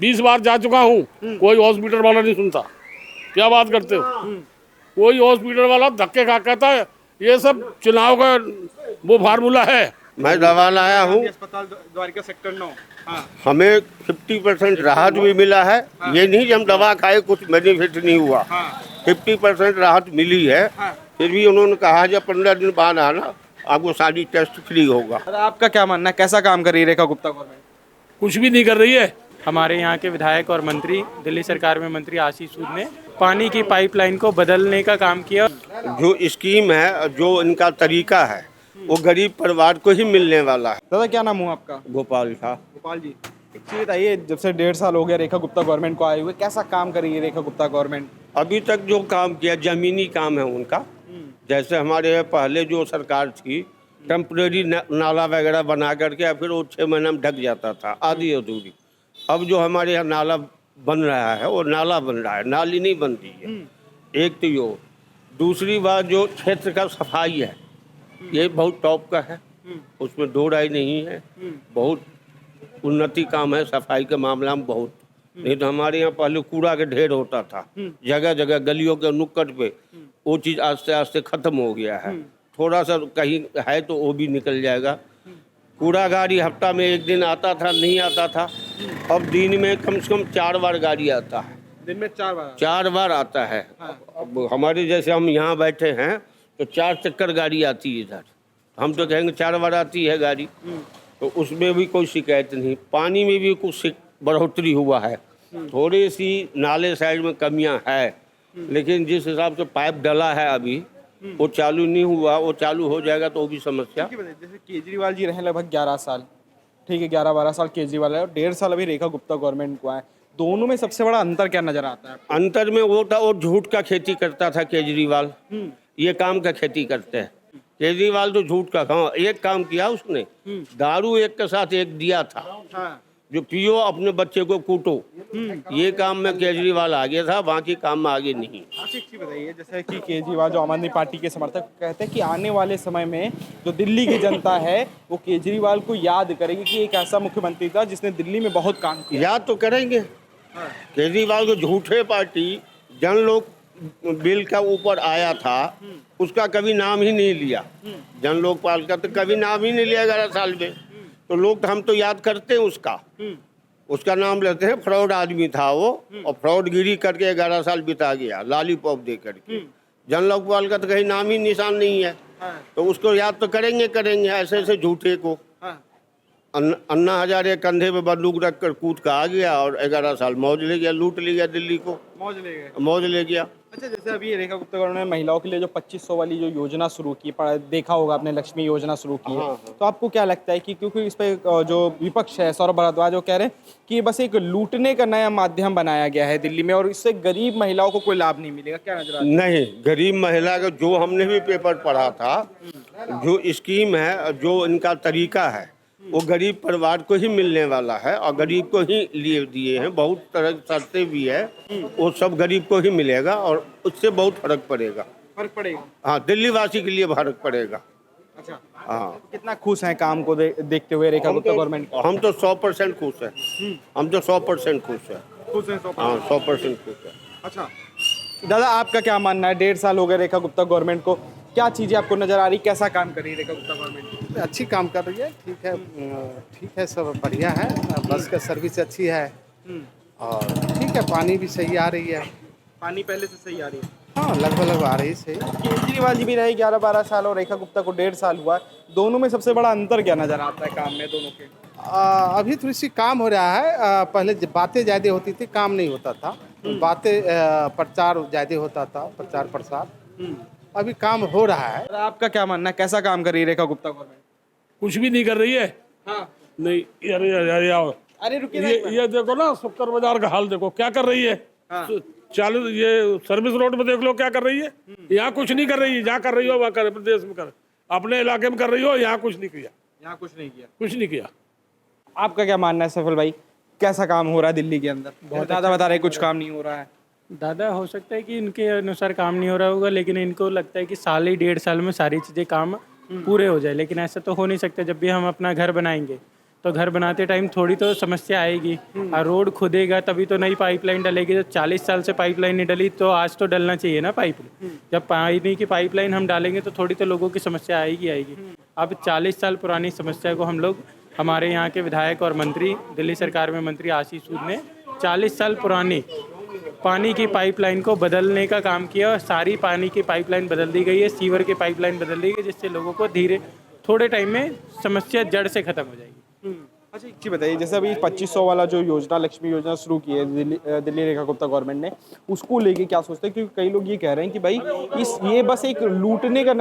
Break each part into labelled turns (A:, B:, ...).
A: 20 बार जा चुका हूँ, कोई हॉस्पिटल वाला नहीं सुनता। क्या बात करते हो? कोई हॉस्पिटल वाला धक्के खा कहता है ये सब चुनाव का वो फार्मूला है।
B: मैं दवा लाया हूँ,
C: अस्पताल द्वारिका सेक्टर 9। हाँ।
B: हमें 50% राहत भी मिला है। ये नहीं कि हम दवा खाए कुछ बेनिफिट नहीं हुआ।
C: हाँ।
B: 50% राहत मिली है।
C: हाँ।
B: फिर भी उन्होंने कहा जब 15 दिन बाद आना आपको सारी टेस्ट फ्री होगा।
C: और आपका क्या मानना है, कैसा काम कर रही है रेखा गुप्ता गवर्नमेंट?
A: कुछ भी नहीं कर रही है।
D: हमारे यहाँ के विधायक और मंत्री, दिल्ली सरकार में मंत्री आशीष सूद ने पानी की पाइपलाइन को बदलने का काम किया।
B: जो स्कीम है, जो इनका तरीका है, वो गरीब परिवार को ही मिलने वाला है।
C: दादा क्या नाम हुआ आपका?
B: गोपाल था।
C: गोपाल जी, एक चीज बताइए, जब से 1.5 साल हो गया रेखा गुप्ता गवर्नमेंट को आए हुए, कैसा काम कर रही है रेखा गुप्ता गवर्नमेंट?
B: अभी तक जो काम किया जमीनी काम है उनका। जैसे हमारे यहाँ पहले जो सरकार थी टेम्परेरी नाला वगैरह बना करके या फिर वो 6 महीने में ढक जाता था आधी अधूरी। अब जो हमारे यहाँ नाला बन रहा है वो नाला बन रहा है, नाली नहीं बन रही है। एक तो यो, दूसरी बात जो क्षेत्र का सफाई है ये बहुत टॉप का है, उसमें दो राय नहीं है। बहुत उन्नति काम है सफाई के मामला में बहुत। नहीं तो हमारे यहाँ पहले कूड़ा के ढेर होता था जगह जगह गलियों के नुक्कड़ पे, वो चीज़ आस्ते आस्ते खत्म हो गया है। थोड़ा सा कहीं है तो वो भी निकल जाएगा। कूड़ा गाड़ी हफ्ता में 1 दिन आता था, नहीं आता था। अब दिन में कम से कम 4 बार गाड़ी आता है।
C: दिन में 4 बार?
B: 4 बार आता है। अब हमारे जैसे हम यहाँ बैठे हैं तो 4 चक्कर गाड़ी आती है इधर। हम तो कहेंगे 4 बार आती है गाड़ी, तो उसमें भी कोई शिकायत नहीं। पानी में भी कुछ बढ़ोतरी हुआ है, थोड़ी सी नाले साइड में कमियां है, लेकिन जिस हिसाब से पाइप डला है अभी वो चालू नहीं हुआ। वो चालू हो जाएगा तो वो भी समस्या।
C: जैसे केजरीवाल जी रहे लगभग 11 साल, ठीक है, 11-12 साल केजरीवाल है और 1.5 साल अभी रेखा गुप्ता गवर्नमेंट को आए, दोनों में सबसे बड़ा अंतर क्या नजर आता है?
B: अंतर में वो था, वो झूठ का खेती करता था केजरीवाल, ये काम का खेती करते हैं। केजरीवाल तो झूठ का काम, एक काम किया उसने, दारू एक के साथ एक दिया था।
C: हाँ।
B: जो पियो अपने बच्चे को कूटो, ये काम में केजरीवाल आगे था, बाकी काम में आगे नहीं।
C: अच्छा एक चीज बताइए, जैसे कि केजरीवाल जो आम आदमी पार्टी के समर्थक कहते हैं कि आने वाले समय में जो दिल्ली की जनता है वो केजरीवाल को याद करेगी कि एक ऐसा मुख्यमंत्री था जिसने दिल्ली में बहुत काम किया।
B: याद तो करेंगे। केजरीवाल को झूठे पार्टी जन लोक बिल का ऊपर आया था, उसका कभी नाम ही नहीं लिया। जन लोकपाल का तो कभी नाम ही नहीं लिया 11 साल में। तो लोग हम तो याद करते हैं उसका नाम लेते हैं। फ्रॉड आदमी था वो, और फ्रॉडगिरी करके 11 साल बिता गया लॉलीपॉप दे करके। जन लोकपाल का तो कहीं नाम ही निशान नहीं है। तो उसको याद तो करेंगे ऐसे ऐसे झूठे को। अन्ना हजारे कंधे पे बंदूक रख कर कूद का आ गया और 11 साल मौज ले गया, लूट ले गया दिल्ली को, मौज ले गया।
C: अच्छा, जैसे अभी रेखा गुप्ता गवर्नमेंट ने महिलाओं के लिए जो 2500 वाली जो योजना शुरू की, देखा होगा आपने, लक्ष्मी योजना शुरू की है, तो आपको क्या लगता है कि क्योंकि इस पे जो विपक्ष है सौरभ भारद्वाज वो कह रहे हैं कि बस एक लूटने का नया माध्यम बनाया गया है दिल्ली में और इससे गरीब महिलाओं को कोई लाभ नहीं मिलेगा, क्या नजर आता है?
B: नहीं, गरीब महिला का जो हमने भी पेपर पढ़ा था, जो स्कीम है, जो इनका तरीका है, वो गरीब परिवार को ही मिलने वाला है और गरीब को ही लिए दिए हैं। बहुत तरह की शर्तें भी है, वो सब गरीब को ही मिलेगा और उससे बहुत फर्क पड़ेगा। हाँ, दिल्ली वासी के लिए फर्क पड़ेगा।
C: अच्छा,
B: हाँ।
C: कितना खुश हैं काम को देखते हुए रेखा गुप्ता गवर्नमेंट?
B: हम तो 100% खुश हैं। हम तो 100% खुश हैं। हाँ, 100% खुश है।
C: अच्छा दादा, आपका क्या मानना है? 1.5 साल हो गए रेखा गुप्ता गवर्नमेंट को, क्या चीजें आपको नजर आ रही, कैसा काम कर रही है रेखा गुप्ता गवर्नमेंट?
E: अच्छी काम कर रही है, ठीक है, सब बढ़िया है। बस का सर्विस अच्छी है और ठीक है, पानी भी सही आ रही है।
C: पानी पहले से सही आ रही है?
E: हाँ, लगभग आ रही है सही।
C: केजरीवाल जी भी रहे 11-12 साल और रेखा गुप्ता को 1.5 साल हुआ, दोनों में सबसे बड़ा अंतर क्या नजर आता है काम में दोनों के?
E: अभी थोड़ी सी काम हो रहा है। पहले बातें ज़्यादा होती थी, काम नहीं होता था। बातें प्रचार ज़्यादा होता था, प्रचार प्रसार। अभी काम हो रहा है।
C: और आपका क्या मानना है, कैसा काम कर रही है रेखा गुप्ता गवर्नमेंट?
A: कुछ भी नहीं कर रही है।
C: हाँ।
A: नहीं, अरे आओ,
C: अरे रुकिए,
A: ये देखो ना, शक्कर बाजार का हाल देखो, क्या कर रही है। चालू ये सर्विस रोड में देख लो क्या कर रही है। यहाँ कुछ नहीं कर रही है, जहाँ कर रही हो वहाँ कर, प्रदेश में कर, अपने इलाके में कर रही हो, यहाँ कुछ नहीं किया।
C: यहाँ कुछ नहीं किया।
A: कुछ नहीं किया।
C: आपका क्या मानना है सफल भाई, कैसा काम हो रहा है दिल्ली के अंदर? बहुत ज़्यादा बता रहे कुछ काम नहीं हो रहा है।
D: दादा, हो सकता है कि इनके अनुसार काम नहीं हो रहा होगा, लेकिन इनको लगता है कि साल ही 1.5 साल में सारी चीज़ें काम पूरे हो जाए, लेकिन ऐसा तो हो नहीं सकता। जब भी हम अपना घर बनाएंगे तो घर बनाते टाइम थोड़ी तो समस्या आएगी। और रोड खुदेगा तभी तो नई पाइपलाइन डलेगी। तो 40 साल से पाइपलाइन नहीं डली तो आज तो डलना चाहिए ना पाइप। जब पानी की पाइपलाइन हम डालेंगे तो थोड़ी तो लोगों की समस्या आएगी। अब 40 साल पुरानी समस्या को हम लोग, हमारे यहाँ के विधायक और मंत्री, दिल्ली सरकार में मंत्री आशीष सूद ने 40 साल पुरानी पानी की पाइपलाइन को बदलने का काम किया और सारी पानी की पाइपलाइन बदल दी गई है, सीवर की पाइपलाइन बदल दी गई, जिससे लोगों को थोड़े टाइम में समस्या जड़ से खत्म हो जाएगी।
C: अच्छा एक चीज़ बताइए, जैसे अभी 2500 वाला जो योजना, लक्ष्मी योजना शुरू की है दिल्ली रेखा गुप्ता गवर्नमेंट ने, उसको लेके क्या सोचते हैं? क्योंकि कई लोग ये कह रहे हैं कि भाई ये बस एक लूटने का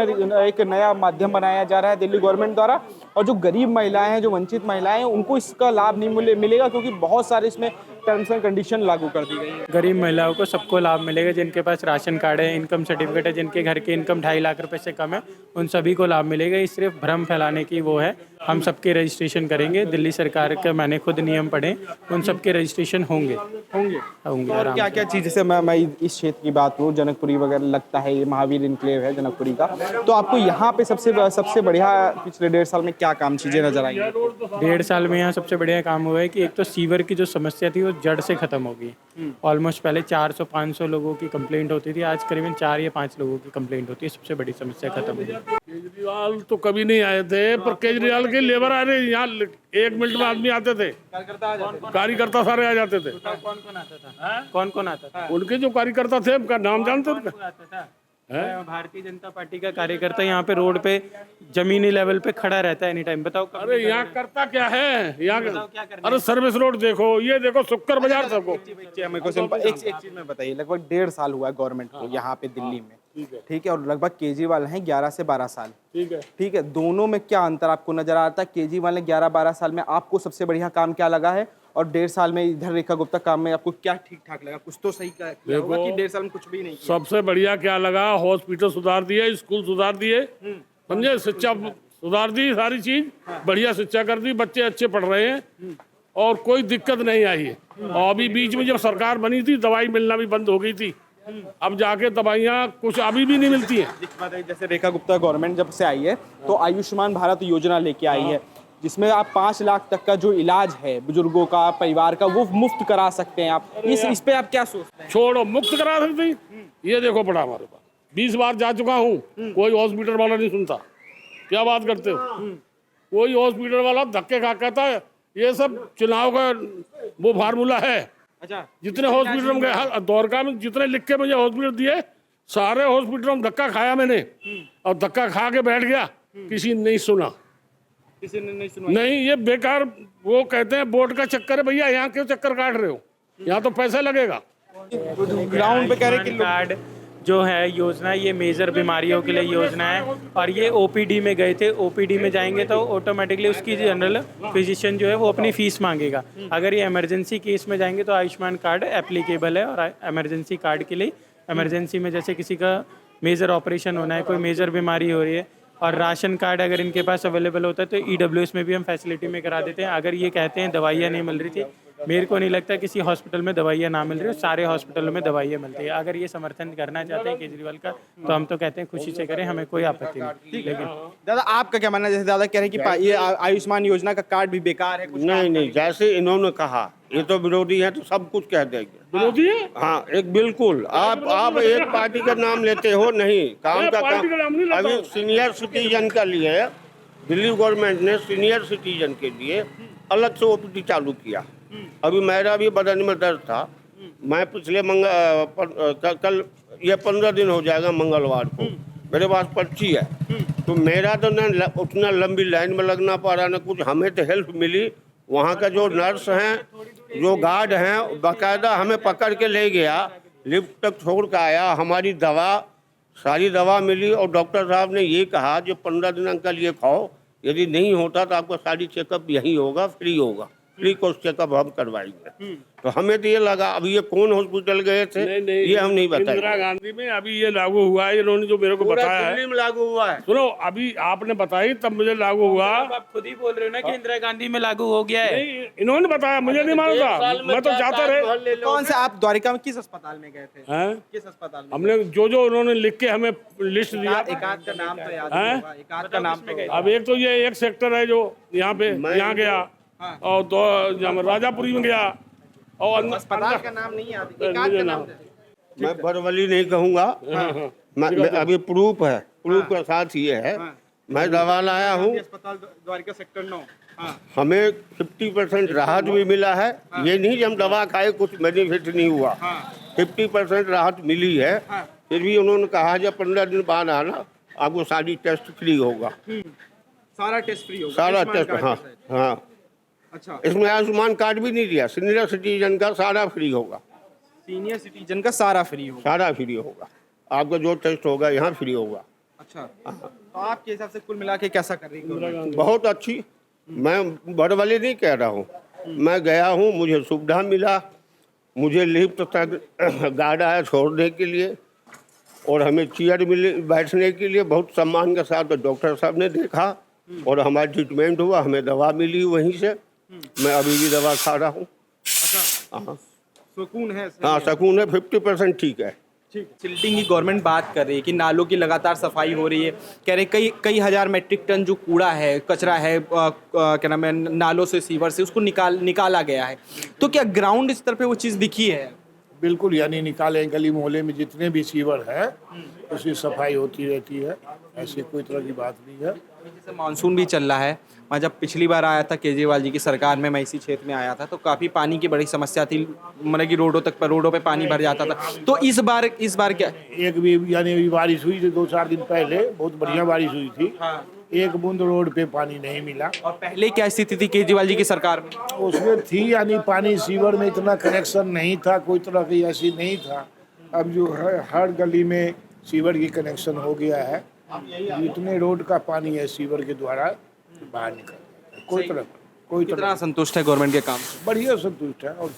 C: एक नया माध्यम बनाया जा रहा है दिल्ली गवर्नमेंट द्वारा, और जो गरीब महिलाएं हैं, जो वंचित महिलाएं हैं, उनको इसका लाभ नहीं मिलेगा, क्योंकि बहुत सारे इसमें टर्म्स एंड कंडीशन लागू कर दी गई है।
D: गरीब महिलाओं को सबको लाभ मिलेगा, जिनके पास राशन कार्ड है, इनकम सर्टिफिकेट है, जिनके घर की इनकम 2.5 लाख रुपए से कम है, उन सभी को लाभ मिलेगा। ये सिर्फ भ्रम फैलाने की वो है। हम सबके रजिस्ट्रेशन करेंगे, दिल्ली सरकार के मैंने खुद नियम पढ़े, उन सबके रजिस्ट्रेशन होंगे।
C: और क्या क्या चीज़, जैसे मैं इस क्षेत्र की बात करूँ, जनकपुरी वगैरह लगता है, ये महावीर इनक्लेव है जनकपुरी का, तो आपको यहाँ पे सबसे बढ़िया पिछले 1.5 साल में क्या काम चीज़ें नजर आई?
D: 1.5 साल में यहाँ सबसे बढ़िया काम हुआ है कि एक तो सीवर की जो समस्या थी वो जड़ से खत्म हो गई। ऑलमोस्ट पहले 400-500 लोगों की कंप्लेंट होती थी, आज करीबन 4 या 5 लोगों की कंप्लेंट होती है। सबसे बड़ी समस्या खत्म हो गई।
A: केजरीवाल तो कभी नहीं आए थे, पर केजरीवाल के लेबर आ रहे, यहाँ 1 मिनट में आदमी आते थे, कार्यकर्ता सारे आ जाते थे।
D: कौन कौन आता था?
A: उनके जो कार्यकर्ता थे, उनका नाम जानते थे?
D: भारतीय जनता पार्टी का कार्यकर्ता यहाँ पे रोड पे जमीनी लेवल पे खड़ा रहता है एनी टाइम। बताओ
A: अरे यहाँ करता क्या है यहाँ? अरे सर्विस रोड देखो, ये देखो शुक्र बाजार सबको।
C: एक चीज में बताइए, लगभग 1.5 साल हुआ है गवर्नमेंट को यहाँ पे दिल्ली में, ठीक है, और लगभग केजरीवाल हैं 11 से 12 साल, ठीक है, दोनों में क्या अंतर आपको नजर आता है? केजरीवाल ने 11-12 साल में आपको सबसे बढ़िया काम क्या लगा है, और 1.5 साल में इधर रेखा गुप्ता काम में आपको क्या ठीक ठाक लगा? कुछ तो सही किया होगा कि 1.5 साल में कुछ भी नहीं किया?
A: सबसे बढ़िया क्या लगा, हॉस्पिटल सुधार दिए, स्कूल सुधार दिए, समझे, शिक्षा सुधार दी, सारी चीज बढ़िया शिक्षा कर दी, बच्चे अच्छे पढ़ रहे हैं और कोई दिक्कत नहीं आई है। और अभी बीच में जब सरकार बनी थी, दवाई मिलना भी बंद हो गई थी, अब जाके दवाइयाँ कुछ अभी भी नहीं मिलती है।
C: जैसे रेखा गुप्ता गवर्नमेंट जब से आई है तो आयुष्मान भारत योजना लेके आई है, जिसमें आप 5 लाख तक का जो इलाज है बुजुर्गों का, परिवार का, वो मुफ्त करा सकते हैं आप। इस पे आप क्या सोचते हैं?
A: छोड़ो, मुफ्त करा सकते हैं, ये देखो पड़ा हमारे पास, 20 बार जा चुका हूँ, कोई हॉस्पिटल वाला नहीं सुनता। क्या बात करते हो? कोई हॉस्पिटल वाला धक्के खा कहता है ये सब चुनाव का वो फार्मूला है।
C: अच्छा,
A: जितने हॉस्पिटल में गए द्वारका में, जितने लिख के मुझे हॉस्पिटल दिए, सारे हॉस्पिटलों में धक्का खाया मैंने, और धक्का खा के बैठ गया, किसी ने नहीं सुना,
C: किसी ने नहीं सुना।
A: नहीं, ये बेकार, वो कहते हैं बोर्ड का चक्कर है। भैया यहाँ क्यों चक्कर काट रहे हो? यहाँ तो पैसा लगेगा।
C: ग्राउंड पे कह रहे हैं कि
D: कार्ड जो है योजना, ये मेजर बीमारियों के लिए योजना है, और ये ओपीडी में गए थे। ओपीडी में जाएंगे तो ऑटोमेटिकली उसकी जनरल फिजिशियन जो है वो अपनी फीस मांगेगा। अगर ये इमरजेंसी केस में जाएंगे तो आयुष्मान कार्ड एप्लीकेबल है, और इमरजेंसी कार्ड के लिए इमरजेंसी में जैसे किसी का मेजर ऑपरेशन होना है, कोई मेजर बीमारी हो रही है, और राशन कार्ड अगर इनके पास अवेलेबल होता है तो ईडब्ल्यूएस में भी हम फैसिलिटी में करा देते हैं। अगर ये कहते हैं दवाइयाँ नहीं मिल रही थी, मेरे को नहीं लगता किसी हॉस्पिटल में दवाइयाँ ना मिल रही हो, सारे हॉस्पिटलों में दवाइयाँ मिलती है। अगर ये समर्थन करना चाहते हैं केजरीवाल का तो हम तो कहते हैं खुशी से करें, हमें कोई आपत्ति नहीं। लेकिन
C: दादा आपका क्या मानना है? जैसे दादा कह रहे हैं कि ये आयुष्मान योजना का कार्ड भी बेकार है, कुछ
B: नहीं, जैसे इन्होंने कहा, ये तो विरोधी है तो सब कुछ कह देंगे।
A: विरोधी है?
B: हाँ, एक बिल्कुल आप एक पार्टी का नाम लेते हो, नहीं काम का
A: पार्टी का नाम नहीं
B: काम।
A: लेता
B: अभी
A: हूं।
B: सीनियर सिटीजन का लिए दिल्ली गवर्नमेंट ने सीनियर सिटीजन के लिए अलग से ओपीडी चालू किया। अभी मेरा भी बदन में दर्द था, मैं पिछले कल ये 15 दिन हो जाएगा मंगलवार को, मेरे पास पर्ची है, तो मेरा तो न उतना लंबी लाइन में लगना पड़ा न कुछ। हमें तो हेल्प मिली, वहाँ का जो नर्स हैं, जो गार्ड हैं, बाकायदा हमें पकड़ के ले गया, लिफ्ट तक छोड़ के आया, हमारी दवा, सारी दवा मिली। और डॉक्टर साहब ने ये कहा जो 15 दिन अंकल ये खाओ, यदि नहीं होता तो आपका सारी चेकअप यहीं होगा, फ्री होगा, फ्री कोर्स चेकअप हम करवाएंगे। तो हमें तो ये लगा, अभी ये कौन हॉस्पिटल गए थे, ये हम नहीं बताएंगे।
A: इंदिरा गांधी में अभी ये लागू हुआ है, इन्होंने जो मेरे को बताया है,
B: दिल्ली में लागू हुआ है।
A: सुनो, अभी आपने बताई तब मुझे लागू हुआ।
D: आप खुद ही बोल रहे हो ना कि इंदिरा गांधी में लागू हो गया है।
A: नहीं, इन्होंने बताया, मुझे नहीं मालूम था, मैं तो जाता रहे।
C: कौन से आप द्वारिका में किस अस्पताल में गए थे?
A: हैं?
C: किस अस्पताल में?
A: हमने जो उन्होंने लिख के हमें लिस्ट दिया,
C: एकाध का नाम तो याद
A: हैं?
C: होगा, एकाध का नाम तो
A: अब एक तो ये एक सेक्टर है जो यहाँ पे, यहाँ गया, और तो जब राजापुरी में गया और
C: अस्पताल का नाम नहीं याद, एक आध
A: मुझे
C: का
A: नाम
C: नाम दे दो।
B: मैं बरवली नहीं कहूँगा, मैं अभी प्रूफ है, प्रूफ के साथ ये है, मैं दवा लाया हूँ,
C: अस्पताल द्वारिका सेक्टर 9। हाँ
B: हमें 50% राहत भी मिला है। ये नहीं कि हम दवा खाए कुछ बेनिफिट नहीं हुआ, 50% राहत मिली है। फिर भी उन्होंने कहा जब 15 दिन बाद आना आपको सारी टेस्ट फ्री होगा,
C: सारा टेस्ट फ्री होगा,
B: सारा
C: आयुष्मान
B: टेस्ट।
C: कार्ड
B: हाँ
C: के तहत।
B: हाँ,
C: अच्छा,
B: इसमें आयुष्मान कार्ड भी नहीं दिया, सीनियर सिटीजन का सारा फ्री होगा,
C: सीनियर सिटीजन का सारा फ्री होगा।
B: सारा फ्री होगा, आपका जो टेस्ट होगा यहाँ फ्री होगा।
C: अच्छा, तो आपके हिसाब से कुल मिला के कैसा कर रही है गवर्नमेंट?
B: बहुत अच्छी, मैं बड़वाली नहीं कह रहा हूँ, मैं गया हूँ, मुझे सुविधा मिला, मुझे लिफ्ट तक गार्ड आया छोड़ने के लिए और हमें चेयर मिले बैठने के लिए, बहुत सम्मान के साथ डॉक्टर साहब ने देखा और हमारा ट्रीटमेंट हुआ, हमें दवा मिली वहीं से, मैं अभी भी दवा खा रहा हूँ।
C: अच्छा,
B: हाँ
C: सुकून है, सही
B: हाँ,
C: है।
B: सकून है, 50% ठीक है।
C: ठीक, सिल्टिंग की गवर्नमेंट बात कर रही है कि नालों की लगातार सफाई हो रही है, कह रहे कई कई हजार मेट्रिक टन जो कूड़ा है, कचरा है, क्या नाम है, नालों से, सीवर से, उसको निकाला गया है। तो क्या ग्राउंड स्तर पे वो चीज़ दिखी है?
F: बिल्कुल, यानी निकाले, गली मोहल्ले में जितने भी सीवर है उसकी सफाई होती रहती है, ऐसी कोई तरह की बात नहीं है।
C: जैसे मानसून भी चल रहा है, मैं जब पिछली बार आया था केजरीवाल जी की सरकार में, मैं इसी क्षेत्र में आया था, तो काफ़ी पानी की बड़ी समस्या थी, मतलब कि रोडों पे पानी भर जाता था। तो इस बार क्या?
F: एक भी यानी अभी बारिश हुई थी 2-4 दिन पहले, बहुत बढ़िया बारिश हुई थी, एक बूंद रोड पे पानी नहीं मिला।
C: और पहले क्या स्थिति थी केजरीवाल जी की सरकार में?
F: उसमें थी यानी पानी सीवर में इतना कनेक्शन नहीं था, कोई तरह की ऐसी नहीं था। अब जो है हर गली में सीवर की कनेक्शन हो गया है, इतने रोड का पानी है सीवर के द्वारा बाहर निकल, कोई तरह
C: कितना संतुष्ट है गवर्नमेंट के काम से?
F: बढ़िया संतुष्ट है। और